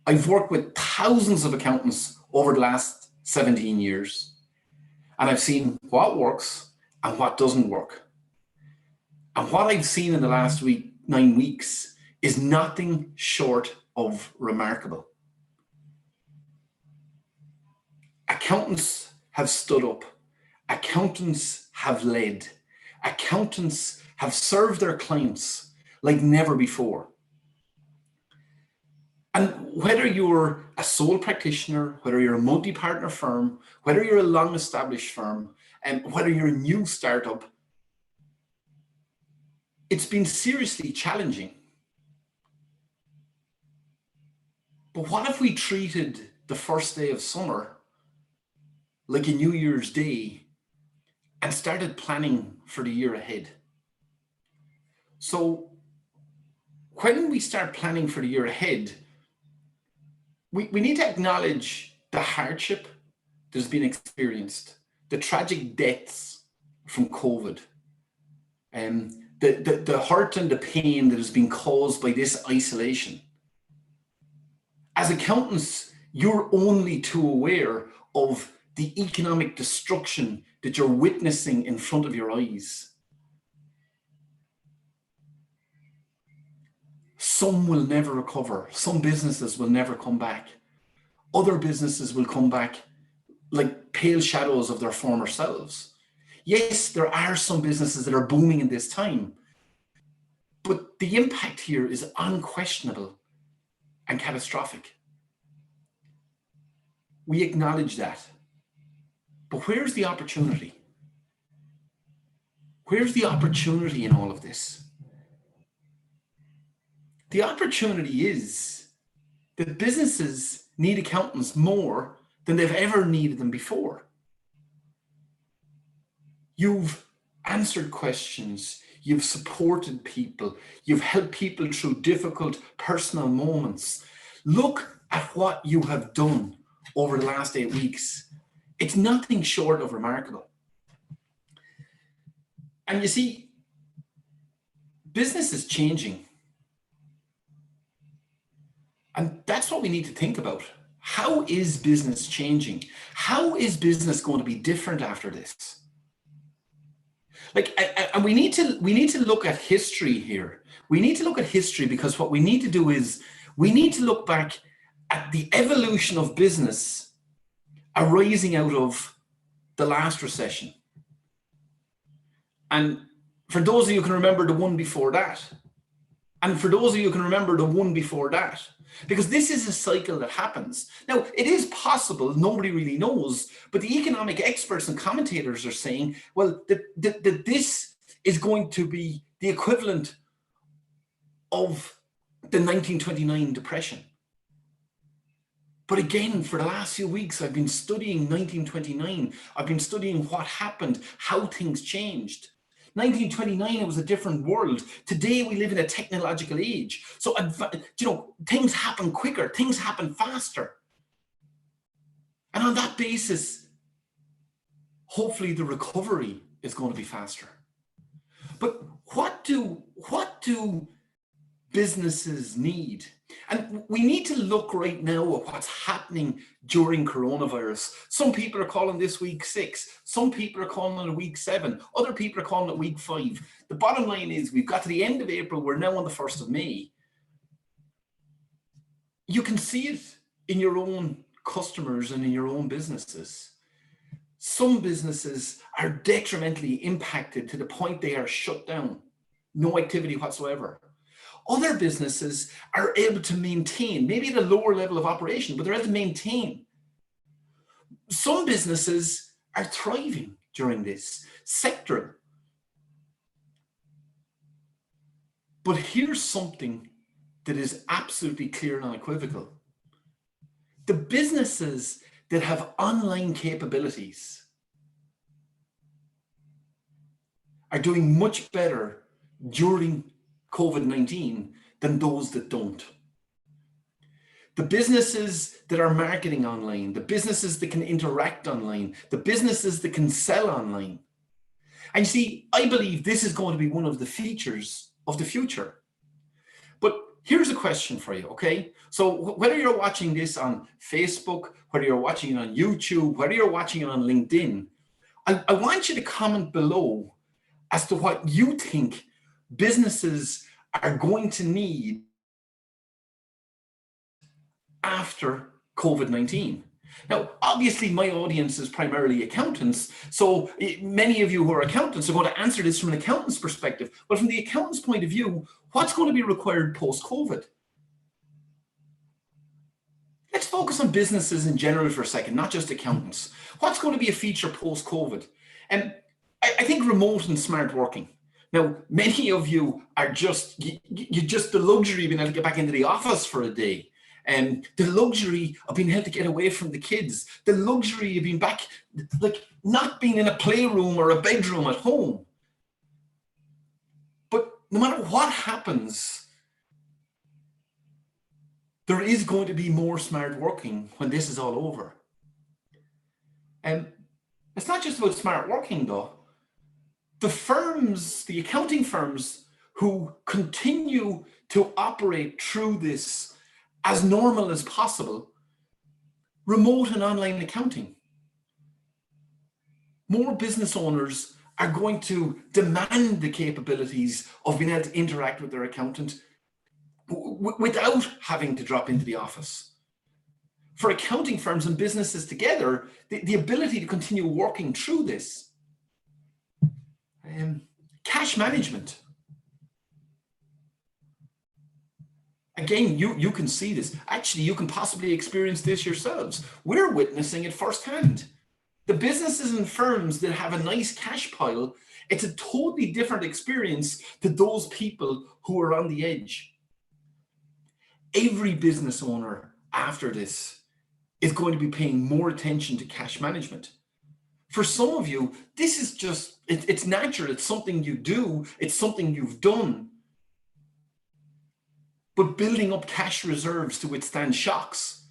I've worked with thousands of accountants over the last 17 years, and I've seen what works and what doesn't work. And what I've seen in the last 9 weeks is nothing short of remarkable. Accountants have stood up. Accountants have led. Accountants have served their clients like never before. And whether you're a sole practitioner, whether you're a multi-partner firm, whether you're a long-established firm, and whether you're a new startup, it's been seriously challenging. But what if we treated the first day of summer like a New Year's Day and started planning for the year ahead? So when we start planning for the year ahead, we need to acknowledge the hardship that has been experienced, the tragic deaths from COVID, the hurt and the pain that has been caused by this isolation. As accountants, you're only too aware of the economic destruction that you're witnessing in front of your eyes. Some will never recover. Some businesses will never come back. Other businesses will come back like pale shadows of their former selves. Yes, there are some businesses that are booming in this time, but the impact here is unquestionable and catastrophic. We acknowledge that. But where's the opportunity? Where's the opportunity in all of this? The opportunity is that businesses need accountants more than they've ever needed them before. You've answered questions, you've supported people, you've helped people through difficult personal moments. Look at what you have done over the last 8 weeks. It's nothing short of remarkable. And you see, business is changing. And that's what we need to think about. How is business changing? How is business going to be different after this? And we need to look at history here. We need to look at history because what we need to do is we need to look back at the evolution of business arising out of the last recession. And for those of you who can remember the one before that, and for those of you who can remember the one before that, because this is a cycle that happens. Now, it is possible, nobody really knows, but the economic experts and commentators are saying, well, that this is going to be the equivalent of the 1929 depression. But again, for the last few weeks, I've been studying 1929. I've been studying what happened, how things changed. 1929, it was a different world. Today, we live in a technological age. So, things happen quicker, things happen faster. And on that basis, hopefully the recovery is going to be faster. But what do businesses need? And we need to look right now at what's happening during coronavirus. Some people are calling this week 6. Some people are calling it week 7. Other people are calling it week 5. The bottom line is we've got to the end of April. We're now on the 1st of May. You can see it in your own customers and in your own businesses. Some businesses are detrimentally impacted to the point they are shut down. No activity whatsoever. Other businesses are able to maintain, maybe at a lower level of operation, but they're able to maintain. Some businesses are thriving during this sector. But here's something that is absolutely clear and unequivocal. The businesses that have online capabilities are doing much better during COVID-19 than those that don't. The businesses that are marketing online, the businesses that can interact online, the businesses that can sell online. And you see, I believe this is going to be one of the features of the future. But Here's a question for you, okay? So whether you're watching this on Facebook, whether you're watching it on YouTube, whether you're watching it on LinkedIn, I want you to comment below as to what you think businesses are going to need after COVID-19. Now, obviously, my audience is primarily accountants, so many of you who are accountants are going to answer this from an accountant's perspective. But from the accountant's point of view, what's going to be required post-COVID? Let's focus on businesses in general for a second, not just accountants. What's going to be a feature post-COVID? And I think remote and smart working. Now, many of you are just the luxury of being able to get back into the office for a day. And the luxury of being able to get away from the kids, the luxury of being back, like not being in a playroom or a bedroom at home. But no matter what happens, there is going to be more smart working when this is all over. And it's not just about smart working though. The firms, the accounting firms who continue to operate through this as normal as possible, remote and online accounting. More business owners are going to demand the capabilities of being able to interact with their accountant without having to drop into the office. For accounting firms and businesses together, the ability to continue working through this. Cash management. Again, you can see this. Actually, you can possibly experience this yourselves. We're witnessing it firsthand. The businesses and firms that have a nice cash pile, it's a totally different experience to those people who are on the edge. Every business owner after this is going to be paying more attention to cash management. For some of you, this is just, it's natural. It's something you do. It's something you've done. But building up cash reserves to withstand shocks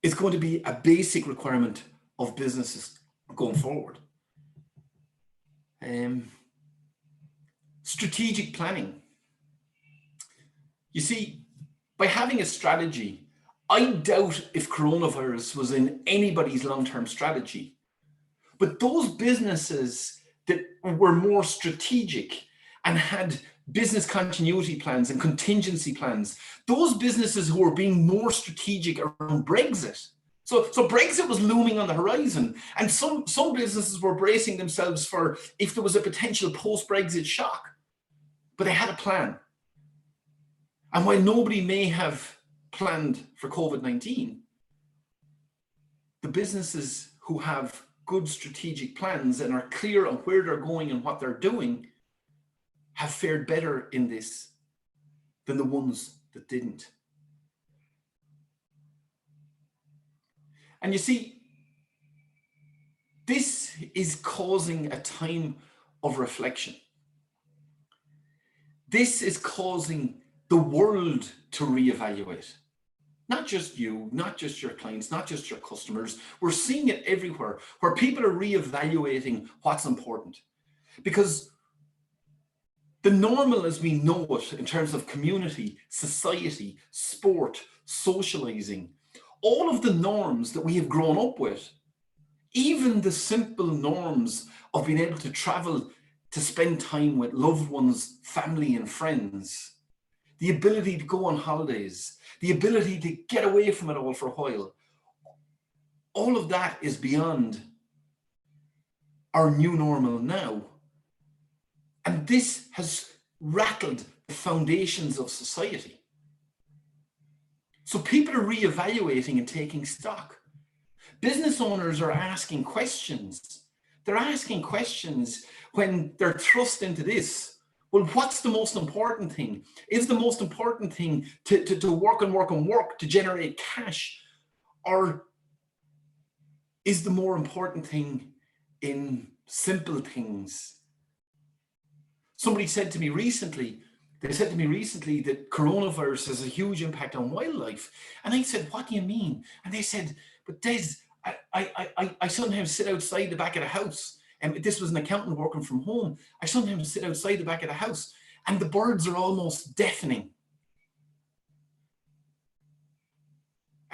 is going to be a basic requirement of businesses going forward. Strategic planning. You see, by having a strategy, I doubt if coronavirus was in anybody's long-term strategy. But those businesses that were more strategic and had business continuity plans and contingency plans, those businesses who were being more strategic around Brexit. So Brexit was looming on the horizon, and some businesses were bracing themselves for if there was a potential post-Brexit shock, but they had a plan. And while nobody may have planned for COVID-19, the businesses who have good strategic plans and are clear on where they're going and what they're doing have fared better in this than the ones that didn't. And you see, this is causing a time of reflection. This is causing the world to reevaluate. Not just you, not just your clients, not just your customers. We're seeing it everywhere where people are reevaluating what's important. Because the normal as we know it in terms of community, society, sport, socializing, all of the norms that we have grown up with, even the simple norms of being able to travel to spend time with loved ones, family and friends, the ability to go on holidays, the ability to get away from it all for a while, all of that is beyond our new normal now. And this has rattled the foundations of society. So people are reevaluating and taking stock. Business owners are asking questions. They're asking questions when they're thrust into this. Well, what's the most important thing? Is the most important thing to work and work and work to generate cash? Or is the more important thing in simple things? Somebody said to me recently, that coronavirus has a huge impact on wildlife. And I said, what do you mean? And they said, but Des, I sometimes sit outside the back of the house. And this was an accountant working from home. I sometimes sit outside the back of the house and the birds are almost deafening.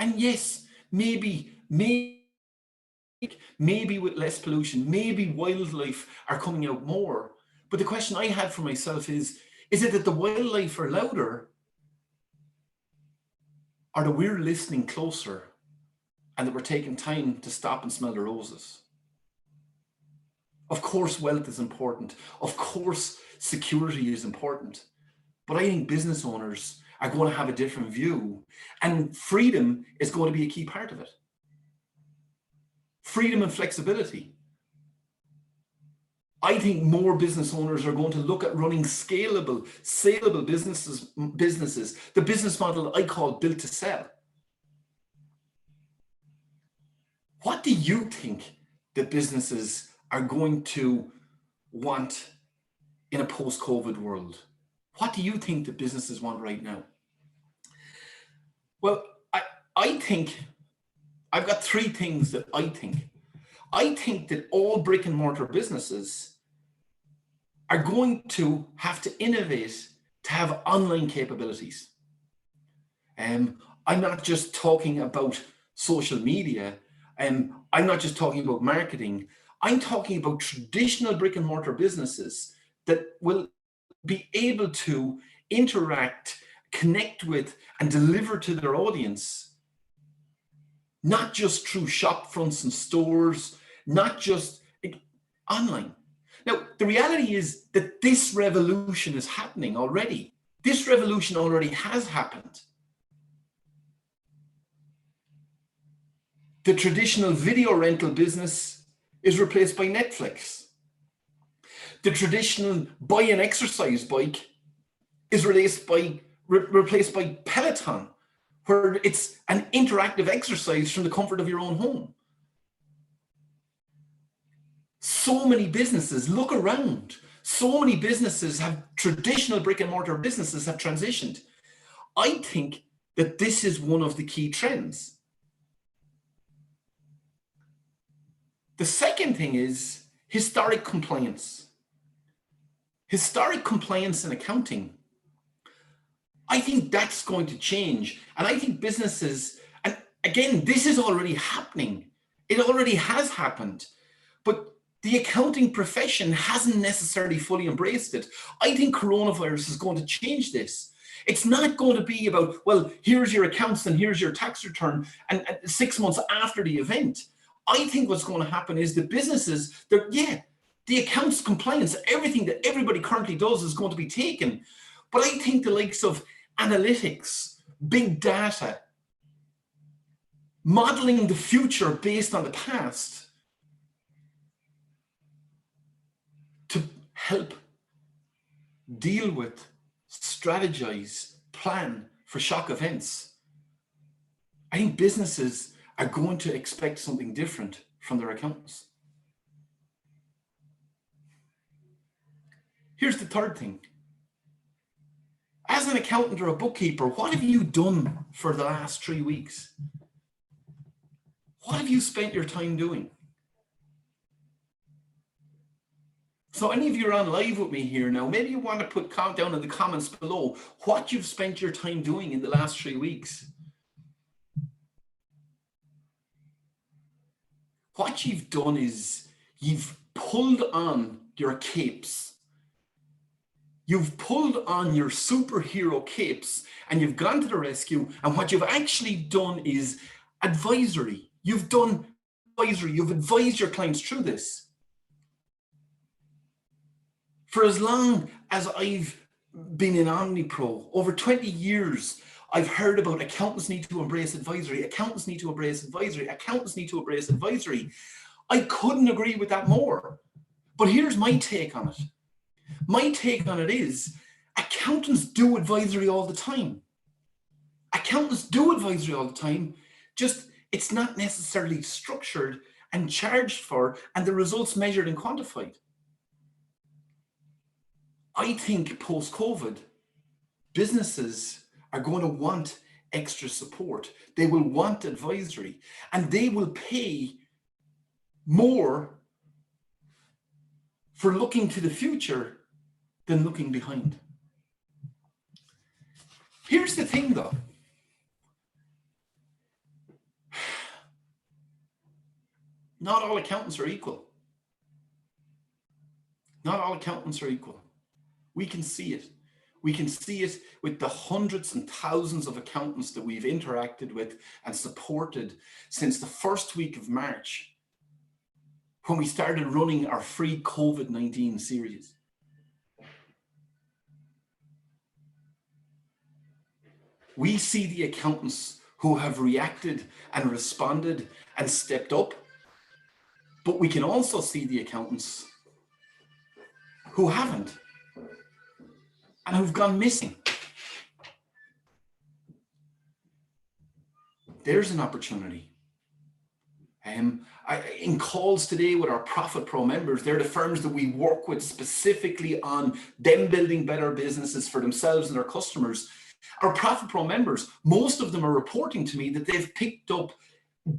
And yes, maybe with less pollution, maybe wildlife are coming out more. But the question I had for myself is it that the wildlife are louder, or that we're listening closer and that we're taking time to stop and smell the roses? Of course, wealth is important. Of course, security is important. But I think business owners are going to have a different view, and freedom is going to be a key part of it. Freedom and flexibility. I think more business owners are going to look at running scalable, saleable businesses, the business model I call built to sell. What do you think that businesses are going to want in a post-COVID world? What do you think that businesses want right now? Well, I think I've got three things that I think. I think that all brick and mortar businesses are going to have to innovate to have online capabilities. I'm not just talking about social media. I'm not just talking about marketing. I'm talking about traditional brick and mortar businesses that will be able to interact, connect with, and deliver to their audience, not just through shop fronts and stores, not just online. Now, the reality is that this revolution is happening already. This revolution already has happened. The traditional video rental business is replaced by Netflix. The traditional buy an exercise bike is replaced by Peloton, where it's an interactive exercise from the comfort of your own home. So many businesses, look around, so many businesses traditional brick and mortar businesses have transitioned. I think that this is one of the key trends. The second thing is historic compliance. Historic compliance in accounting. I think that's going to change. And I think businesses, and again, this is already happening. It already has happened. But the accounting profession hasn't necessarily fully embraced it. I think coronavirus is going to change this. It's not going to be about, well, here's your accounts and here's your tax return and 6 months after the event. I think what's going to happen is the businesses, the accounts compliance, everything that everybody currently does is going to be taken. But I think the likes of analytics, big data, modeling the future based on the past to help deal with, strategize, plan for shock events. I think businesses are going to expect something different from their accountants. Here's the third thing. As an accountant or a bookkeeper, what have you done for the last 3 weeks? What have you spent your time doing? So any of you are on live with me here now, maybe you want to put down in the comments below what you've spent your time doing in the last 3 weeks. What you've done is you've pulled on your capes. You've pulled on your superhero capes and you've gone to the rescue, and what you've actually done is advisory. You've done advisory. You've advised your clients through this. For as long as I've been in OmniPro, over 20 years, I've heard about accountants need to embrace advisory, accountants need to embrace advisory, accountants need to embrace advisory. I couldn't agree with that more. But here's my take on it. My take on it is accountants do advisory all the time. Accountants do advisory all the time, just it's not necessarily structured and charged for and the results measured and quantified. I think post-COVID, businesses are going to want extra support. They will want advisory and they will pay more for looking to the future than looking behind. Here's the thing though. Not all accountants are equal. Not all accountants are equal. We can see it. We can see it with the hundreds and thousands of accountants that we've interacted with and supported since the first week of March, when we started running our free COVID-19 series. We see the accountants who have reacted and responded and stepped up, but we can also see the accountants who haven't and who've gone missing. There's an opportunity. In calls today with our Profit Pro members, they're the firms that we work with specifically on them building better businesses for themselves and their customers. Our Profit Pro members, most of them are reporting to me that they've picked up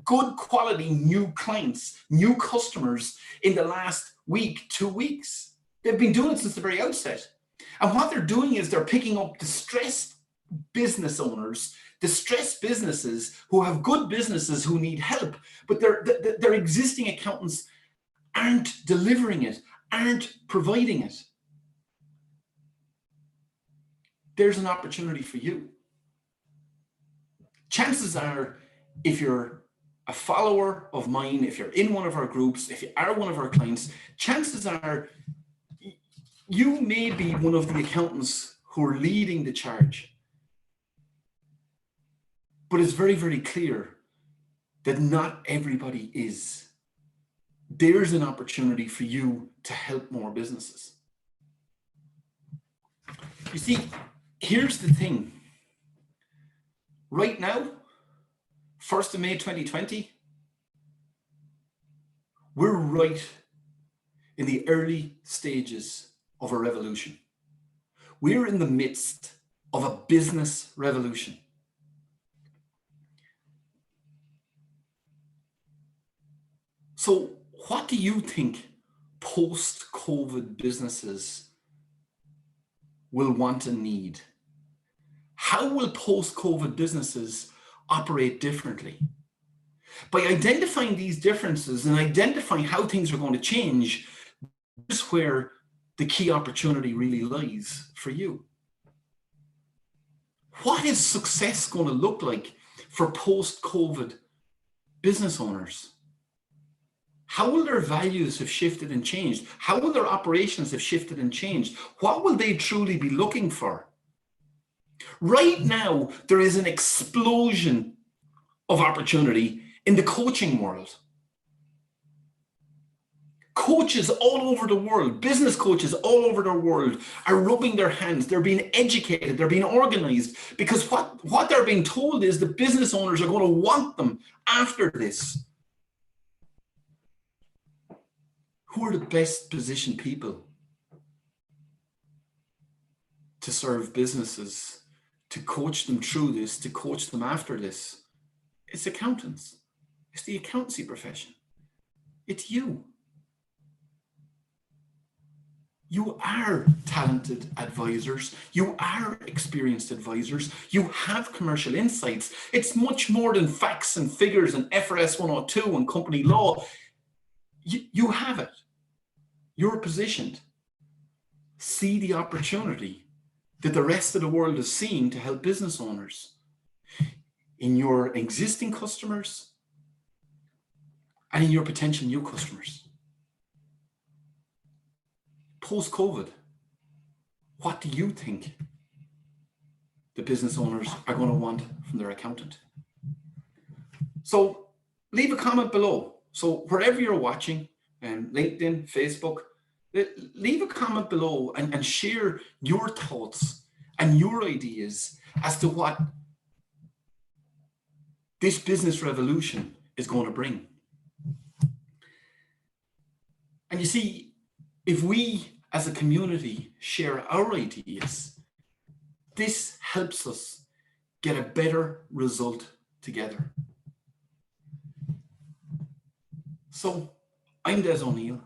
good quality new clients, new customers in the last week, 2 weeks. They've been doing it since the very outset. And what they're doing is they're picking up distressed business owners, distressed businesses who have good businesses who need help, but their existing accountants aren't delivering it, aren't providing it. There's an opportunity for you. Chances are, if you're a follower of mine, if you're in one of our groups, if you are one of our clients, chances are you may be one of the accountants who are leading the charge. But it's very, very clear that not everybody is. There's an opportunity for you to help more businesses. You see, here's the thing. Right now, 1st of May 2020, we're right in the early stages of a revolution. We're in the midst of a business revolution. So what do you think post-COVID businesses will want and need? How will post-COVID businesses operate differently? By identifying these differences and identifying how things are going to change, this is where the key opportunity really lies for you. What is success going to look like for post-COVID business owners? How will their values have shifted and changed? How will their operations have shifted and changed? What will they truly be looking for? Right now, there is an explosion of opportunity in the coaching world. Coaches all over the world, business coaches all over the world are rubbing their hands. They're being educated, they're being organized, because what they're being told is the business owners are going to want them after this. Who are the best positioned people to serve businesses, to coach them through this, to coach them after this? It's accountants. It's the accountancy profession. It's you. You are talented advisors. You are experienced advisors. You have commercial insights. It's much more than facts and figures and FRS 102 and company law. You have it. You're positioned. See the opportunity that the rest of the world is seeing to help business owners in your existing customers and in your potential new customers. Post-COVID, what do you think the business owners are going to want from their accountant? So leave a comment below. So wherever you're watching, LinkedIn, Facebook, leave a comment below and share your thoughts and your ideas as to what this business revolution is going to bring. And you see, if we as a community share our ideas, this helps us get a better result together. So I'm Des O'Neill.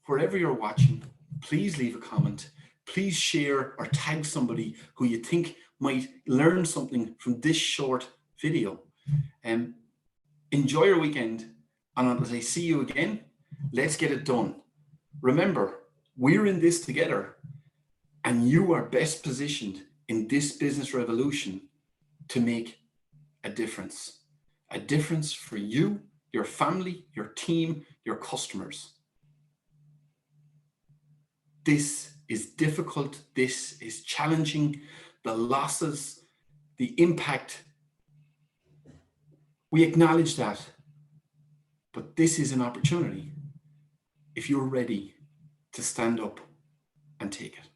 Wherever you're watching, please leave a comment. Please share or tag somebody who you think might learn something from this short video. Enjoy your weekend. And until I see you again, let's get it done. Remember, we're in this together, and you are best positioned in this business revolution to make a difference for you, your family, your team, your customers. This is difficult. This is challenging. The losses, the impact, we acknowledge that. But this is an opportunity if you're ready to stand up and take it.